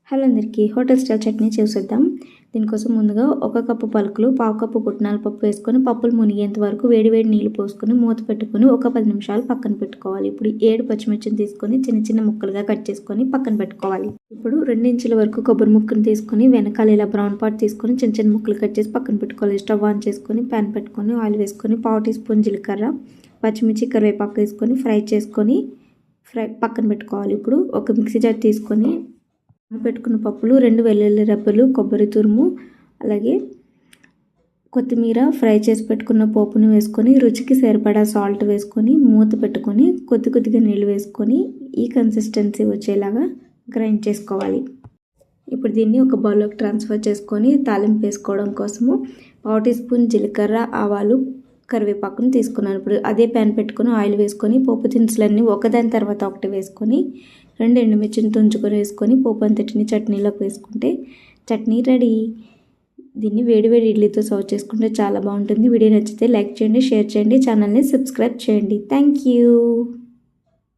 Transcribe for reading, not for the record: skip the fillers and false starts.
Hello అందరికీ hotel style chutney చేసేద్దాం. దీనికోసం ముందుగా 1 కప్పు పలుకులు, 1/2 కప్పు పుట్నాల పప్పు వేసుకొని పప్పులు మునిగేంత వరకు వేడి నీళ్ళు పోసుకొని మూత పెట్టుకొని ఒక 10 నిమిషాలు పక్కన పెట్టుకోవాలి. ఇప్పుడు 7 పచ్చిమిర్చిని తీసుకొని చిన్న చిన్న ముక్కలుగా కట్ చేసుకొని పక్కన పెట్టుకోవాలి. ఇప్పుడు 2 ఇంచుల వరకు కొబ్బరి ముక్కను తీసుకొని వెనకాల ఇలా బ్రౌన్ పార్ట్ తీసుకొని చిన్న చిన్న ముక్కలు కట్ చేసి పక్కన పెట్టుకోవాలి. స్టవ్ ఆన్ చేసుకొని ప్యాన్ పెట్టుకొని ఆయిల్ వేసుకొని 1/2 టీ స్పూన్ జీలకర్ర, పచ్చిమిర్చి, కరివేపాకు వేసుకొని ఫ్రై చేసుకొని పక్కన పెట్టుకోవాలి. ఇప్పుడు ఒక మిక్సీ జార్ తీసుకొని పెట్టుకున్న పప్పులు, 2 వెల్లుల్లి రెబ్బలు, కొబ్బరి తురుము, అలాగే కొత్తిమీర, ఫ్రై చేసి పెట్టుకున్న పోపును వేసుకొని రుచికి సరిపడా సాల్ట్ వేసుకొని మూత పెట్టుకొని కొద్దిగా నీళ్ళు వేసుకొని ఈ కన్సిస్టెన్సీ వచ్చేలాగా గ్రైండ్ చేసుకోవాలి. ఇప్పుడు దీన్ని ఒక బౌల్లోకి ట్రాన్స్ఫర్ చేసుకొని తాలింపు వేసుకోవడం కోసము 1/2 టీ స్పూన్ జీలకర్ర, ఆవాలు, కరివేపాకును తీసుకున్నాను. ఇప్పుడు అదే ప్యాన్ పెట్టుకొని ఆయిల్ వేసుకొని పోపు దినుసులన్నీ ఒకదాని తర్వాత ఒకటి వేసుకొని 2 ఎండుమిర్చిని తుంచుకొని వేసుకొని పోపు అంతటిని చట్నీలోకి వేసుకుంటే చట్నీ రెడీ. దీన్ని వేడి ఇడ్లీతో సర్వ్ చేసుకుంటే చాలా బాగుంటుంది. వీడియో నచ్చితే లైక్ చేయండి, షేర్ చేయండి, ఛానల్ని సబ్స్క్రైబ్ చేయండి. Thank you.